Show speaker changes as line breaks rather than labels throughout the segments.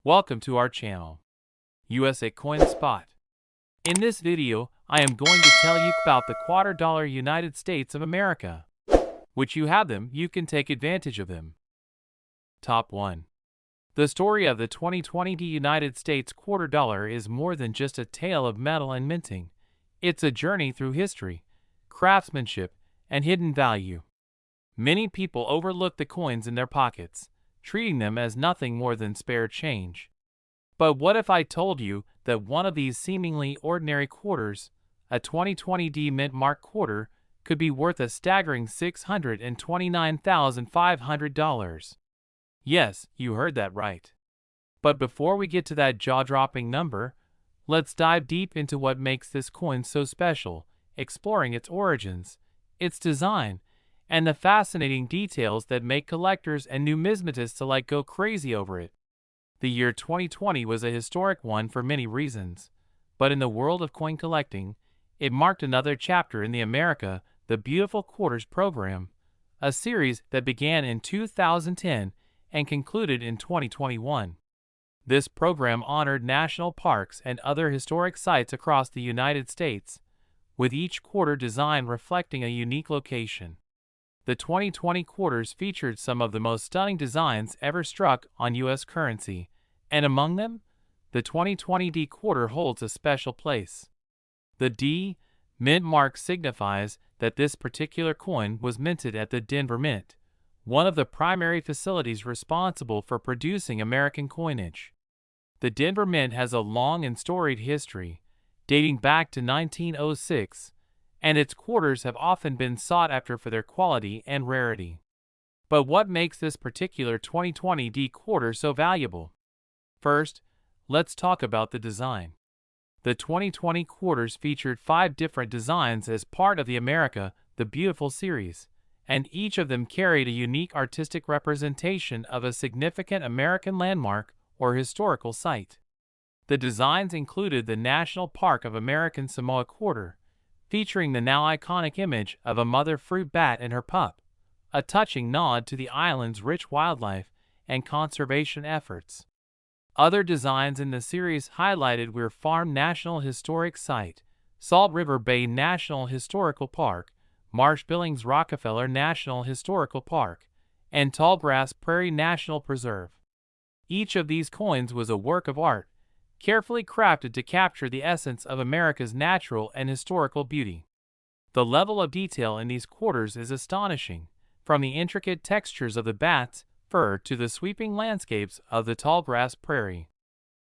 Welcome to our channel, USA Coin Spot. In this video, I am going to tell you about the $2 United States of America. Which you have them, you can take advantage of them. Top 1. The story of the 2020 United States $2 is more than just a tale of metal and minting. It's a journey through history, craftsmanship, and hidden value. Many people overlook the coins in their pockets, treating them as nothing more than spare change. But what if I told you that one of these seemingly ordinary quarters, a 2020 mintmark quarter, could be worth a staggering $629,500? Yes, you heard that right. But before we get to that jaw-dropping number, let's dive deep into what makes this coin so special, exploring its origins, its design, and the fascinating details that make collectors and numismatists alike go crazy over it. The year 2020 was a historic one for many reasons, but in the world of coin collecting, it marked another chapter in the America the Beautiful Quarters program, a series that began in 2010 and concluded in 2021. This program honored national parks and other historic sites across the United States, with each quarter design reflecting a unique location. The 2020 quarters featured some of the most stunning designs ever struck on U.S. currency, and among them, the 2020 D quarter holds a special place. The D mint mark signifies that this particular coin was minted at the Denver Mint, one of the primary facilities responsible for producing American coinage. The Denver Mint has a long and storied history, dating back to 1906, and its quarters have often been sought after for their quality and rarity. But what makes this particular 2020 D quarter so valuable? First, let's talk about the design. The 2020 quarters featured 5 different designs as part of the America the Beautiful series, and each of them carried a unique artistic representation of a significant American landmark or historical site. The designs included the National Park of American Samoa quarter, featuring the now iconic image of a mother fruit bat and her pup, a touching nod to the island's rich wildlife and conservation efforts. Other designs in the series highlighted Weir Farm National Historic Site, Salt River Bay National Historical Park, Marsh Billings Rockefeller National Historical Park, and Tallgrass Prairie National Preserve. Each of these coins was a work of art, carefully crafted to capture the essence of America's natural and historical beauty. The level of detail in these quarters is astonishing, from the intricate textures of the bat's fur to the sweeping landscapes of the tallgrass prairie.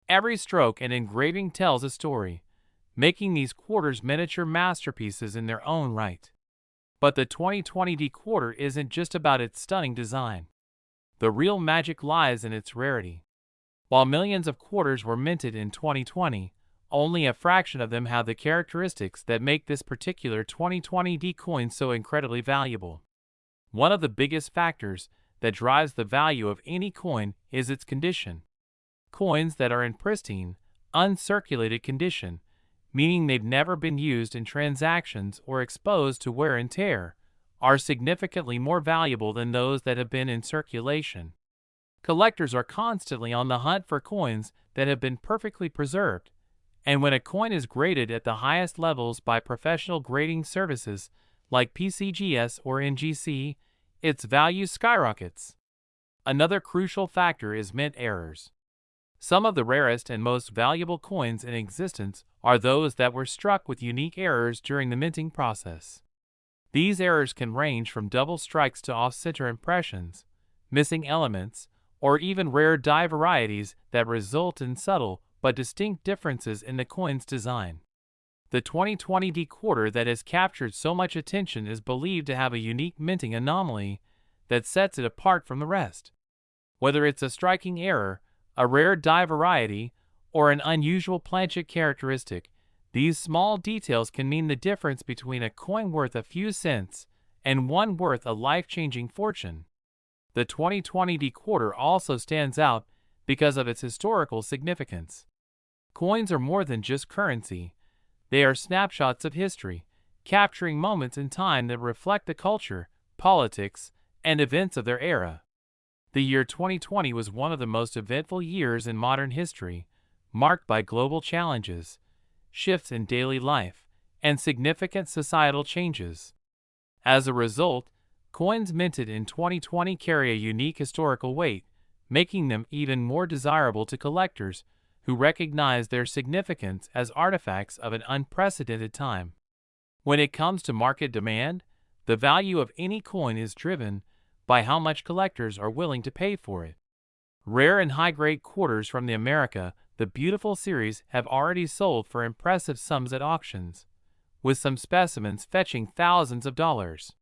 Every stroke and engraving tells a story, making these quarters miniature masterpieces in their own right. But the 2020 D quarter isn't just about its stunning design. The real magic lies in its rarity. While millions of quarters were minted in 2020, only a fraction of them have the characteristics that make this particular 2020 D coin so incredibly valuable. One of the biggest factors that drives the value of any coin is its condition. Coins that are in pristine, uncirculated condition, meaning they've never been used in transactions or exposed to wear and tear, are significantly more valuable than those that have been in circulation. Collectors are constantly on the hunt for coins that have been perfectly preserved, and when a coin is graded at the highest levels by professional grading services like PCGS or NGC, its value skyrockets. Another crucial factor is mint errors. Some of the rarest and most valuable coins in existence are those that were struck with unique errors during the minting process. These errors can range from double strikes to off-center impressions, missing elements, or even rare die varieties that result in subtle but distinct differences in the coin's design. The 2020 D quarter that has captured so much attention is believed to have a unique minting anomaly that sets it apart from the rest. Whether it's a striking error, a rare die variety, or an unusual planchet characteristic, these small details can mean the difference between a coin worth a few cents and one worth a life-changing fortune. The 2020 D quarter also stands out because of its historical significance. Coins are more than just currency. They are snapshots of history, capturing moments in time that reflect the culture, politics, and events of their era. The year 2020 was one of the most eventful years in modern history, marked by global challenges, shifts in daily life, and significant societal changes. As a result, coins minted in 2020 carry a unique historical weight, making them even more desirable to collectors who recognize their significance as artifacts of an unprecedented time. When it comes to market demand, the value of any coin is driven by how much collectors are willing to pay for it. Rare and high-grade quarters from the America the Beautiful series have already sold for impressive sums at auctions, with some specimens fetching thousands of dollars.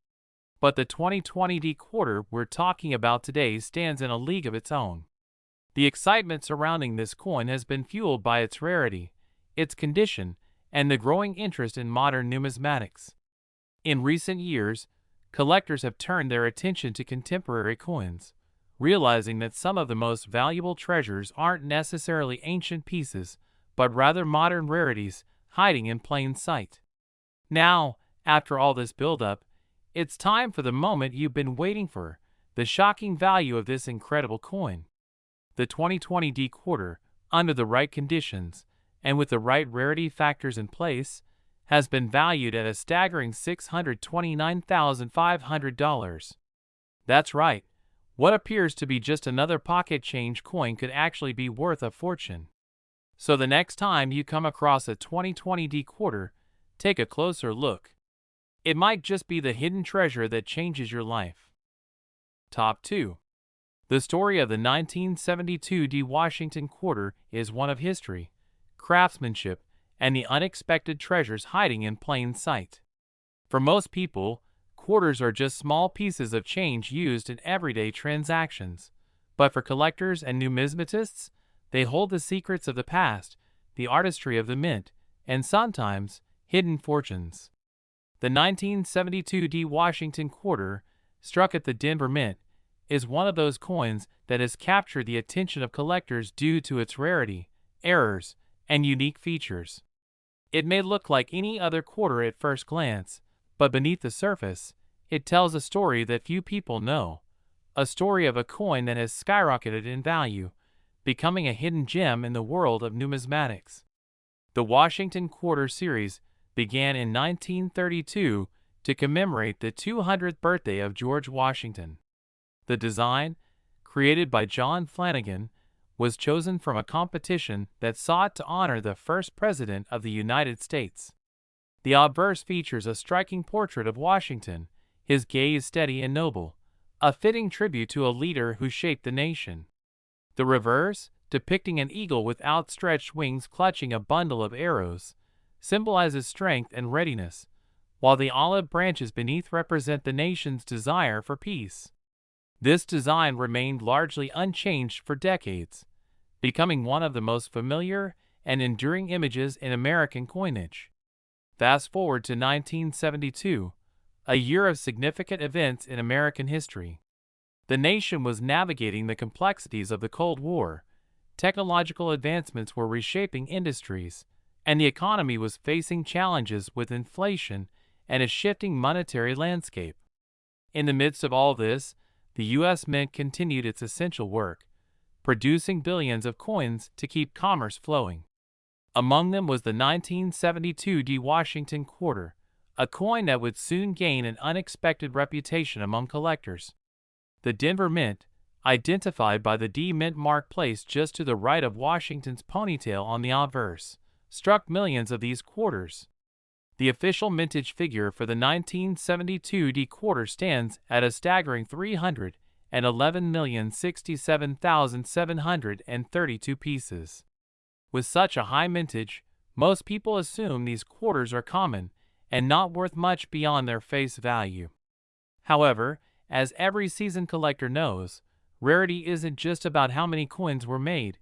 But the 2020 D quarter we're talking about today stands in a league of its own. The excitement surrounding this coin has been fueled by its rarity, its condition, and the growing interest in modern numismatics. In recent years, collectors have turned their attention to contemporary coins, realizing that some of the most valuable treasures aren't necessarily ancient pieces, but rather modern rarities hiding in plain sight. Now, after all this build-up, it's time for the moment you've been waiting for, the shocking value of this incredible coin. The 2020 D quarter, under the right conditions, and with the right rarity factors in place, has been valued at a staggering $629,500. That's right. What appears to be just another pocket change coin could actually be worth a fortune. So the next time you come across a 2020 D quarter, take a closer look. It might just be the hidden treasure that changes your life. Top 2. The story of the 1972 D Washington quarter is one of history, craftsmanship, and the unexpected treasures hiding in plain sight. For most people, quarters are just small pieces of change used in everyday transactions. But for collectors and numismatists, they hold the secrets of the past, the artistry of the mint, and sometimes hidden fortunes. The 1972 D Washington quarter, struck at the Denver Mint, is one of those coins that has captured the attention of collectors due to its rarity, errors, and unique features. It may look like any other quarter at first glance, but beneath the surface, it tells a story that few people know, a story of a coin that has skyrocketed in value, becoming a hidden gem in the world of numismatics. The Washington Quarter series began in 1932 to commemorate the 200th birthday of George Washington. The design, created by John Flanagan, was chosen from a competition that sought to honor the first president of the United States. The obverse features a striking portrait of Washington, his gaze steady and noble, a fitting tribute to a leader who shaped the nation. The reverse, depicting an eagle with outstretched wings clutching a bundle of arrows, symbolizes strength and readiness, while the olive branches beneath represent the nation's desire for peace. This design remained largely unchanged for decades, becoming one of the most familiar and enduring images in American coinage. Fast forward to 1972, a year of significant events in American history. The nation was navigating the complexities of the Cold War, technological advancements were reshaping industries, and the economy was facing challenges with inflation and a shifting monetary landscape. In the midst of all this, the U.S. Mint continued its essential work, producing billions of coins to keep commerce flowing. Among them was the 1972 D Washington quarter, a coin that would soon gain an unexpected reputation among collectors. The Denver Mint, identified by the D mintmark placed just to the right of Washington's ponytail on the obverse, struck millions of these quarters. The official mintage figure for the 1972 D quarter stands at a staggering 311,067,732 pieces. With such a high mintage, most people assume these quarters are common and not worth much beyond their face value. However, as every seasoned collector knows, rarity isn't just about how many coins were made,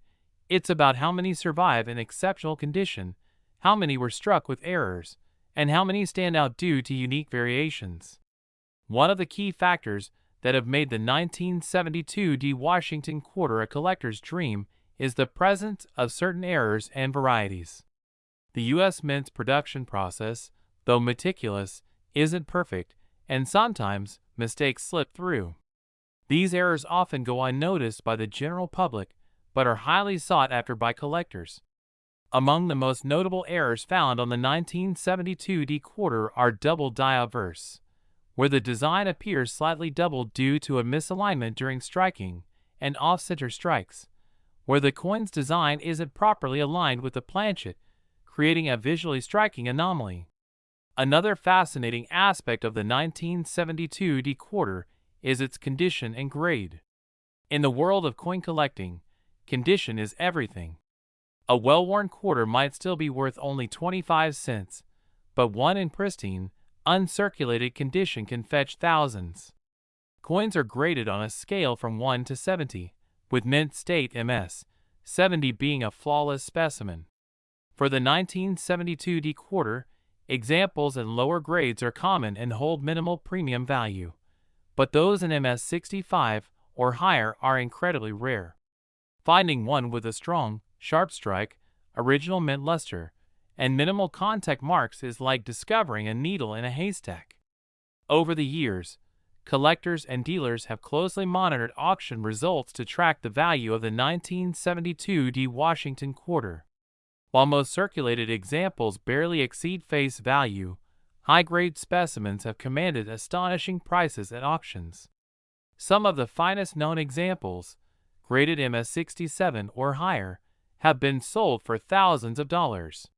it's about how many survive in exceptional condition, how many were struck with errors, and how many stand out due to unique variations. One of the key factors that have made the 1972 D Washington quarter a collector's dream is the presence of certain errors and varieties. The U.S. Mint's production process, though meticulous, isn't perfect, and sometimes mistakes slip through. These errors often go unnoticed by the general public, but are highly sought after by collectors. Among the most notable errors found on the 1972 D quarter are double die obverse, where the design appears slightly doubled due to a misalignment during striking, and off-center strikes, where the coin's design isn't properly aligned with the planchet, creating a visually striking anomaly. Another fascinating aspect of the 1972 D quarter is its condition and grade. In the world of coin collecting, condition is everything. A well-worn quarter might still be worth only 25 cents, but one in pristine, uncirculated condition can fetch thousands. Coins are graded on a scale from 1 to 70, with mint state MS, 70 being a flawless specimen. For the 1972 D quarter, examples in lower grades are common and hold minimal premium value, but those in MS 65 or higher are incredibly rare. Finding one with a strong, sharp strike, original mint luster, and minimal contact marks is like discovering a needle in a haystack. Over the years, collectors and dealers have closely monitored auction results to track the value of the 1972 D Washington quarter. While most circulated examples barely exceed face value, high-grade specimens have commanded astonishing prices at auctions. Some of the finest known examples, graded MS 67 or higher, have been sold for thousands of dollars.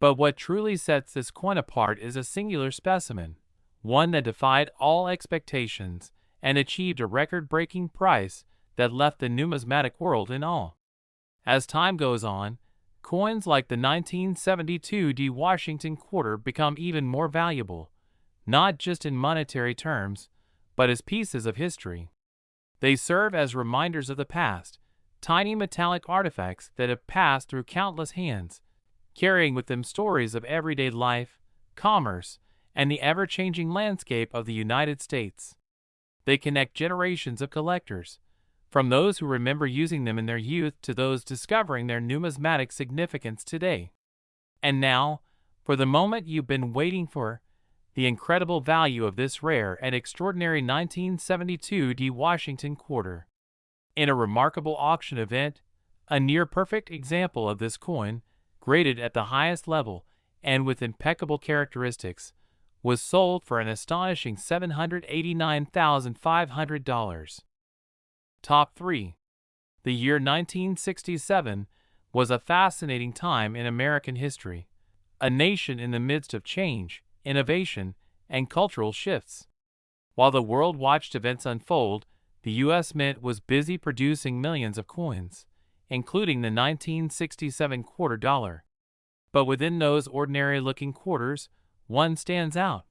But what truly sets this coin apart is a singular specimen, one that defied all expectations and achieved a record-breaking price that left the numismatic world in awe. As time goes on, coins like the 1972 D Washington quarter become even more valuable, not just in monetary terms, but as pieces of history. They serve as reminders of the past, tiny metallic artifacts that have passed through countless hands, carrying with them stories of everyday life, commerce, and the ever-changing landscape of the United States. They connect generations of collectors, from those who remember using them in their youth to those discovering their numismatic significance today. And now, for the moment you've been waiting for, the incredible value of this rare and extraordinary 1972 D Washington quarter. In a remarkable auction event, a near-perfect example of this coin, graded at the highest level and with impeccable characteristics, was sold for an astonishing $789,500. Top 3. The year 1967 was a fascinating time in American history, a nation in the midst of change, innovation, and cultural shifts. While the world watched events unfold, the U.S. Mint was busy producing millions of coins, including the 1967 quarter dollar. But within those ordinary-looking quarters, one stands out: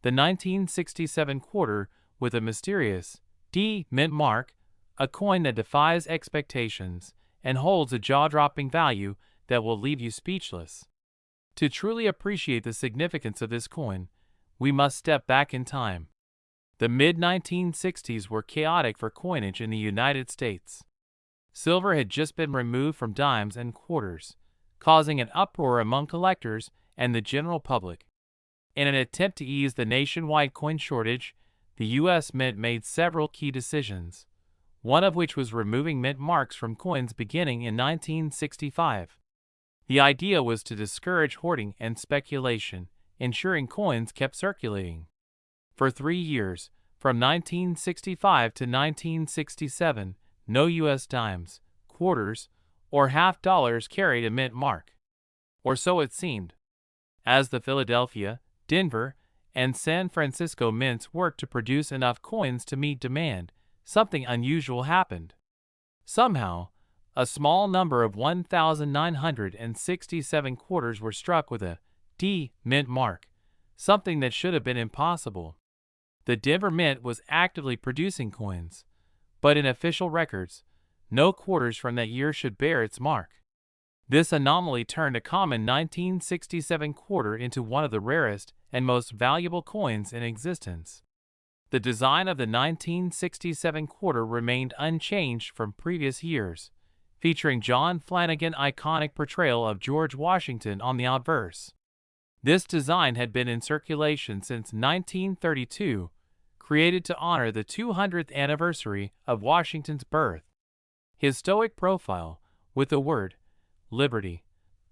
the 1967 quarter with a mysterious D mint mark, a coin that defies expectations and holds a jaw-dropping value that will leave you speechless. To truly appreciate the significance of this coin, we must step back in time. The mid-1960s were chaotic for coinage in the United States. Silver had just been removed from dimes and quarters, causing an uproar among collectors and the general public. In an attempt to ease the nationwide coin shortage, the U.S. Mint made several key decisions, one of which was removing mint marks from coins beginning in 1965. The idea was to discourage hoarding and speculation, ensuring coins kept circulating. For 3 years, from 1965 to 1967, no U.S. dimes, quarters, or half dollars carried a mint mark. Or so it seemed. As the Philadelphia, Denver, and San Francisco mints worked to produce enough coins to meet demand, something unusual happened. Somehow, a small number of 1,967 quarters were struck with a D mint mark, something that should have been impossible. The Denver Mint was actively producing coins, but in official records, no quarters from that year should bear its mark. This anomaly turned a common 1967 quarter into one of the rarest and most valuable coins in existence. The design of the 1967 quarter remained unchanged from previous years, featuring John Flanagan's iconic portrayal of George Washington on the obverse. This design had been in circulation since 1932, created to honor the 200th anniversary of Washington's birth. His stoic profile, with the word liberty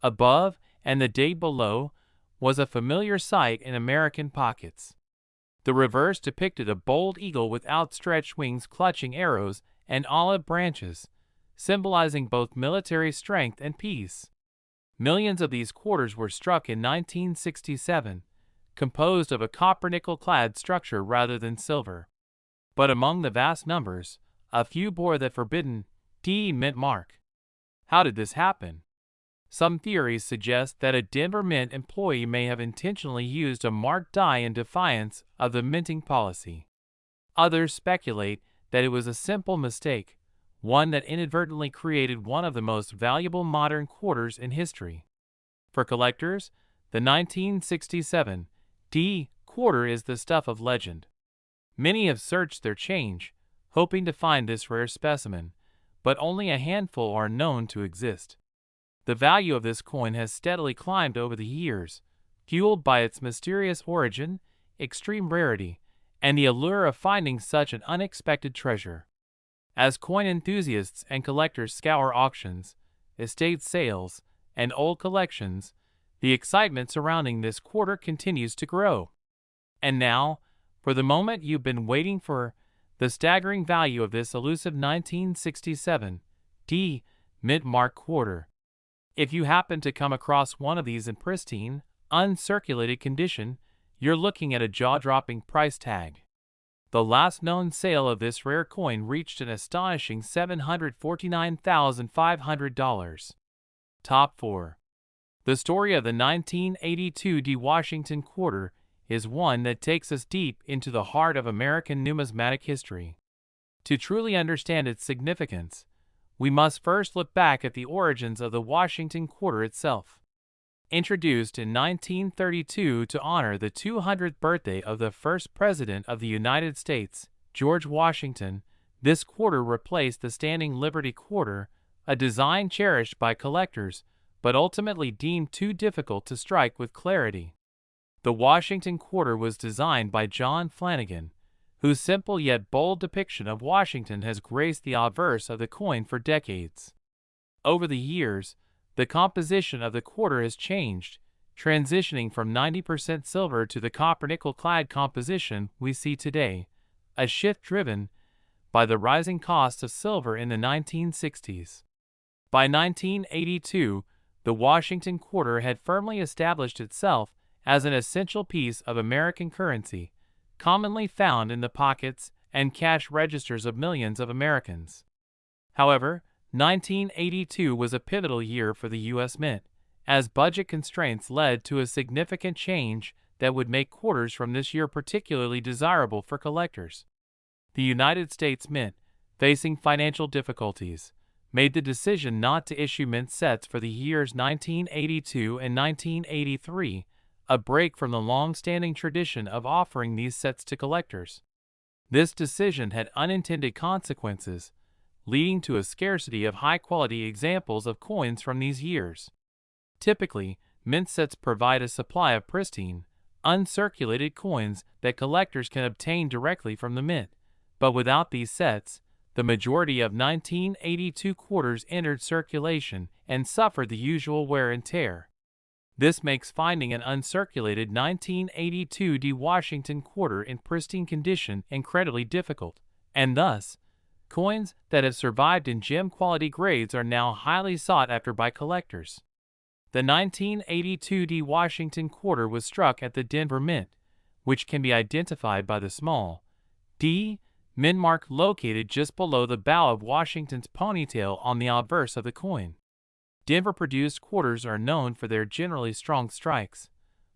above and the date below, was a familiar sight in American pockets. The reverse depicted a bold eagle with outstretched wings clutching arrows and olive branches, symbolizing both military strength and peace. Millions of these quarters were struck in 1967, composed of a copper-nickel-clad structure rather than silver. But among the vast numbers, a few bore the forbidden D mint mark. How did this happen? Some theories suggest that a Denver Mint employee may have intentionally used a marked die in defiance of the minting policy. Others speculate that it was a simple mistake, one that inadvertently created one of the most valuable modern quarters in history. For collectors, the 1967 D quarter is the stuff of legend. Many have searched their change, hoping to find this rare specimen, but only a handful are known to exist. The value of this coin has steadily climbed over the years, fueled by its mysterious origin, extreme rarity, and the allure of finding such an unexpected treasure. As coin enthusiasts and collectors scour auctions, estate sales, and old collections, the excitement surrounding this quarter continues to grow. And now, for the moment you've been waiting for, the staggering value of this elusive 1967 D mint mark quarter. If you happen to come across one of these in pristine, uncirculated condition, you're looking at a jaw-dropping price tag. The last known sale of this rare coin reached an astonishing $749,500. Top 4. The story of the 1982 D Washington quarter is one that takes us deep into the heart of American numismatic history. To truly understand its significance, we must first look back at the origins of the Washington quarter itself. Introduced in 1932 to honor the 200th birthday of the first President of the United States, George Washington, this quarter replaced the standing Liberty quarter, a design cherished by collectors, but ultimately deemed too difficult to strike with clarity. The Washington quarter was designed by John Flanagan, whose simple yet bold depiction of Washington has graced the obverse of the coin for decades. Over the years, the composition of the quarter has changed, transitioning from 90% silver to the copper-nickel-clad composition we see today, a shift driven by the rising cost of silver in the 1960s. By 1982, the Washington quarter had firmly established itself as an essential piece of American currency, commonly found in the pockets and cash registers of millions of Americans. However, 1982 was a pivotal year for the U.S. Mint, as budget constraints led to a significant change that would make quarters from this year particularly desirable for collectors. The United States Mint, facing financial difficulties, made the decision not to issue mint sets for the years 1982 and 1983, a break from the long-standing tradition of offering these sets to collectors. This decision had unintended consequences, leading to a scarcity of high-quality examples of coins from these years. Typically, mint sets provide a supply of pristine, uncirculated coins that collectors can obtain directly from the mint, but without these sets, the majority of 1982 quarters entered circulation and suffered the usual wear and tear. This makes finding an uncirculated 1982 D Washington quarter in pristine condition incredibly difficult, and thus, coins that have survived in gem-quality grades are now highly sought after by collectors. The 1982 D Washington quarter was struck at the Denver Mint, which can be identified by the small D mint mark located just below the bow of Washington's ponytail on the obverse of the coin. Denver-produced quarters are known for their generally strong strikes,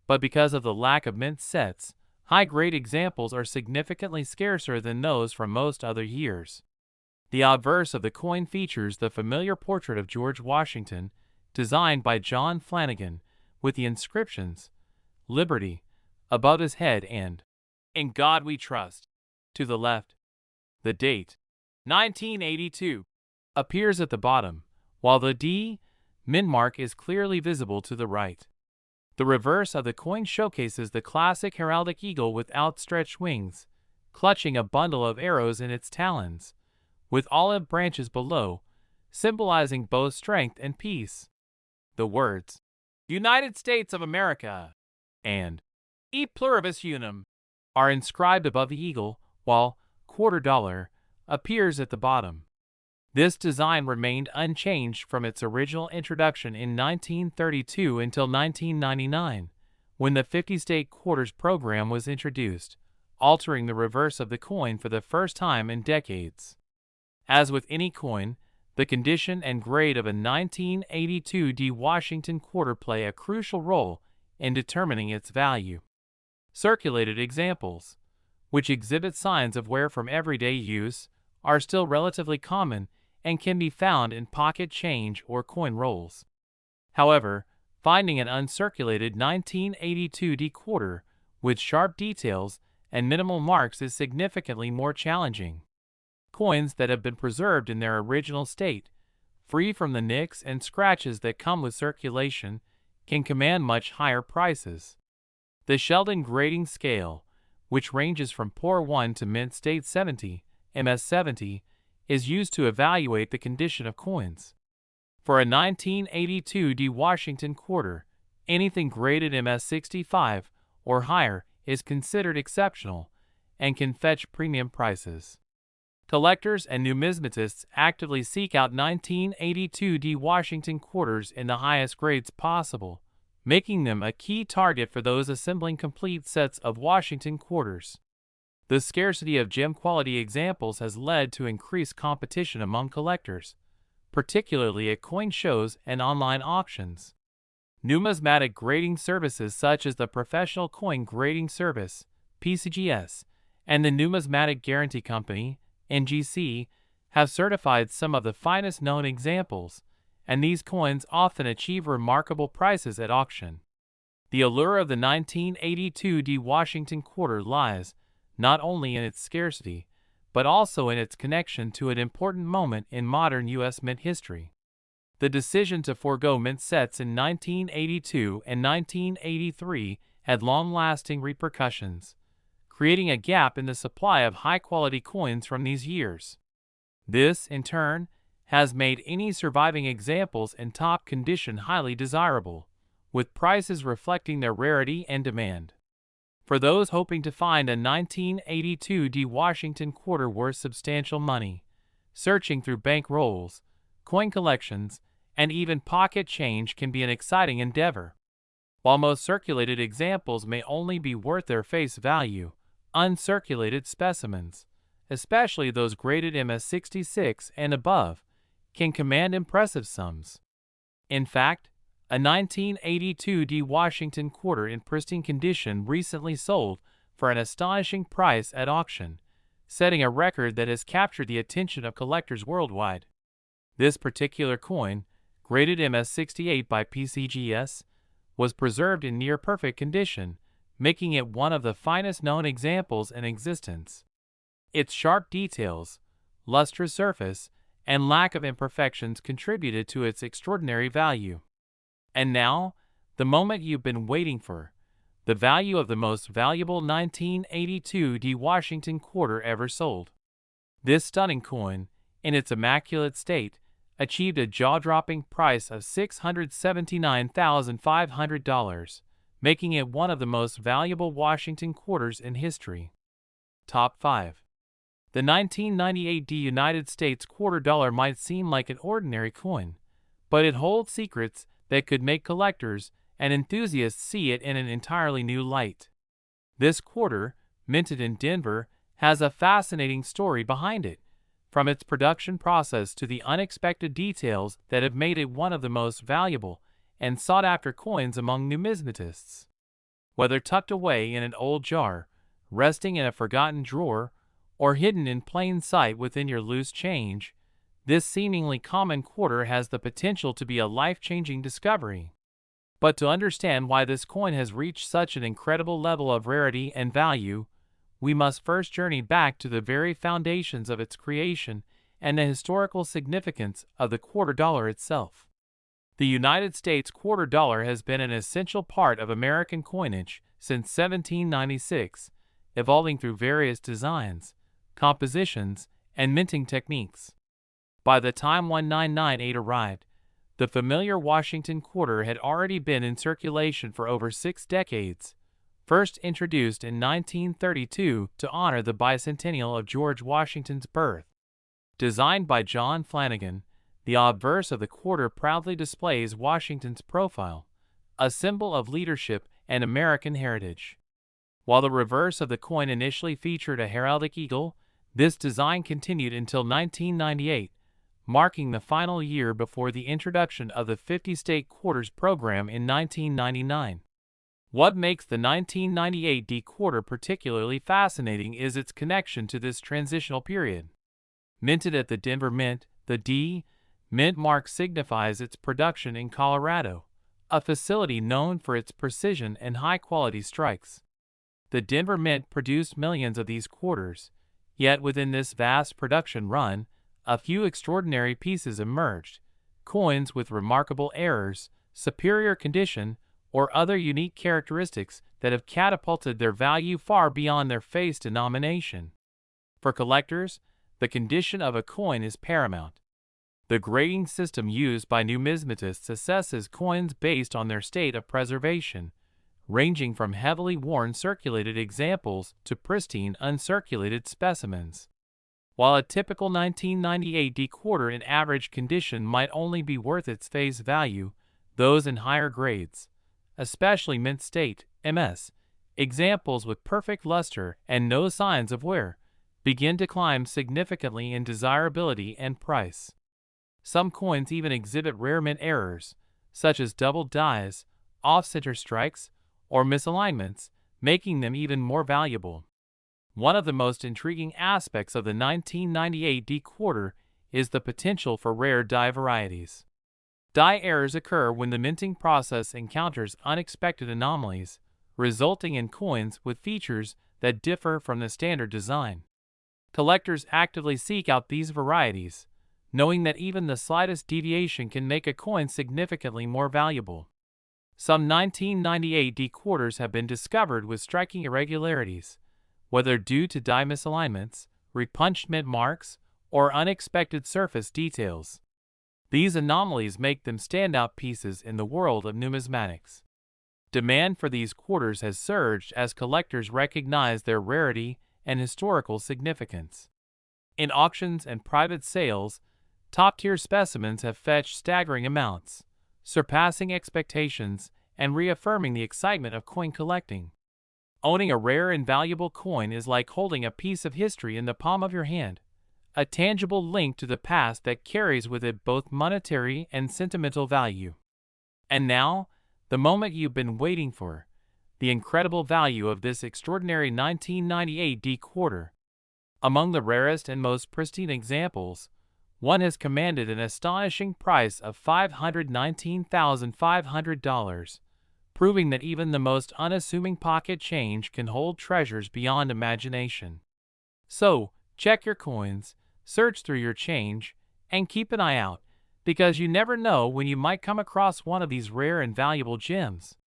but because of the lack of mint sets, high-grade examples are significantly scarcer than those from most other years. The obverse of the coin features the familiar portrait of George Washington, designed by John Flanagan, with the inscriptions, "Liberty," above his head and "In God We Trust," to the left. The date, 1982, appears at the bottom, while the D mint mark is clearly visible to the right. The reverse of the coin showcases the classic heraldic eagle with outstretched wings, clutching a bundle of arrows in its talons, with olive branches below, symbolizing both strength and peace. The words, United States of America, and E pluribus unum, are inscribed above the eagle, while $quarter appears at the bottom. This design remained unchanged from its original introduction in 1932 until 1999, when the 50-state quarters program was introduced, altering the reverse of the coin for the first time in decades. As with any coin, the condition and grade of a 1982 Washington quarter play a crucial role in determining its value. Circulated examples, which exhibit signs of wear from everyday use, are still relatively common and can be found in pocket change or coin rolls. However, finding an uncirculated 1982 quarter with sharp details and minimal marks is significantly more challenging. Coins that have been preserved in their original state, free from the nicks and scratches that come with circulation, can command much higher prices. The Sheldon grading scale, which ranges from Poor 1 to Mint State 70, MS 70, is used to evaluate the condition of coins. For a 1982 Washington quarter, anything graded MS 65 or higher is considered exceptional and can fetch premium prices. Collectors and numismatists actively seek out 1982 Washington quarters in the highest grades possible, making them a key target for those assembling complete sets of Washington quarters. The scarcity of gem-quality examples has led to increased competition among collectors, particularly at coin shows and online auctions. Numismatic grading services such as the Professional Coin Grading Service, PCGS, and the Numismatic Guarantee Company, NGC, have certified some of the finest known examples, and these coins often achieve remarkable prices at auction. The allure of the 1982 Washington quarter lies not only in its scarcity, but also in its connection to an important moment in modern U.S. mint history. The decision to forego mint sets in 1982 and 1983 had long-lasting repercussions, creating a gap in the supply of high-quality coins from these years. This, in turn, has made any surviving examples in top condition highly desirable, with prices reflecting their rarity and demand. For those hoping to find a 1982 Washington quarter worth substantial money, searching through bank rolls, coin collections, and even pocket change can be an exciting endeavor. While most circulated examples may only be worth their face value, uncirculated specimens, especially those graded MS 66 and above, can command impressive sums. In fact, a 1982 Washington quarter in pristine condition recently sold for an astonishing price at auction, setting a record that has captured the attention of collectors worldwide. This particular coin, graded MS 68 by PCGS, was preserved in near-perfect condition, making it one of the finest known examples in existence. Its sharp details, lustrous surface, and lack of imperfections contributed to its extraordinary value. And now, the moment you've been waiting for, the value of the most valuable 1982 Washington quarter ever sold. This stunning coin, in its immaculate state, achieved a jaw-dropping price of $679,500, making it one of the most valuable Washington quarters in history. Top 5. The 1998 United States quarter dollar might seem like an ordinary coin, but it holds secrets that could make collectors and enthusiasts see it in an entirely new light. This quarter, minted in Denver, has a fascinating story behind it, from its production process to the unexpected details that have made it one of the most valuable and sought-after coins among numismatists. Whether tucked away in an old jar, resting in a forgotten drawer, or hidden in plain sight within your loose change, this seemingly common quarter has the potential to be a life-changing discovery. But to understand why this coin has reached such an incredible level of rarity and value, we must first journey back to the very foundations of its creation and the historical significance of the quarter dollar itself. The United States quarter dollar has been an essential part of American coinage since 1796, evolving through various designs, compositions, and minting techniques. By the time 1998 arrived, the familiar Washington quarter had already been in circulation for over 6 decades, first introduced in 1932 to honor the bicentennial of George Washington's birth. Designed by John Flanagan, the obverse of the quarter proudly displays Washington's profile, a symbol of leadership and American heritage. While the reverse of the coin initially featured a heraldic eagle, this design continued until 1998, marking the final year before the introduction of the 50-state quarters program in 1999. What makes the 1998 D quarter particularly fascinating is its connection to this transitional period. Minted at the Denver Mint, the D mint mark signifies its production in Colorado, a facility known for its precision and high-quality strikes. The Denver Mint produced millions of these quarters, yet within this vast production run, a few extraordinary pieces emerged, coins with remarkable errors, superior condition, or other unique characteristics that have catapulted their value far beyond their face denomination. For collectors, the condition of a coin is paramount. The grading system used by numismatists assesses coins based on their state of preservation, ranging from heavily worn circulated examples to pristine uncirculated specimens. While a typical 1998 D quarter in average condition might only be worth its face value, those in higher grades, especially mint state (MS), examples with perfect luster and no signs of wear, begin to climb significantly in desirability and price. Some coins even exhibit rare mint errors, such as double dies, off-center strikes, or misalignments, making them even more valuable. One of the most intriguing aspects of the 1998 D quarter is the potential for rare die varieties. Die errors occur when the minting process encounters unexpected anomalies, resulting in coins with features that differ from the standard design. Collectors actively seek out these varieties, knowing that even the slightest deviation can make a coin significantly more valuable. Some 1998 D quarters have been discovered with striking irregularities, whether due to die misalignments, repunched mint marks, or unexpected surface details. These anomalies make them standout pieces in the world of numismatics. Demand for these quarters has surged as collectors recognize their rarity and historical significance. In auctions and private sales, top-tier specimens have fetched staggering amounts, surpassing expectations and reaffirming the excitement of coin collecting. Owning a rare and valuable coin is like holding a piece of history in the palm of your hand, a tangible link to the past that carries with it both monetary and sentimental value. And now, the moment you've been waiting for, the incredible value of this extraordinary 1998 D quarter. Among the rarest and most pristine examples, one has commanded an astonishing price of $519,500, proving that even the most unassuming pocket change can hold treasures beyond imagination. So, check your coins, search through your change, and keep an eye out, because you never know when you might come across one of these rare and valuable gems.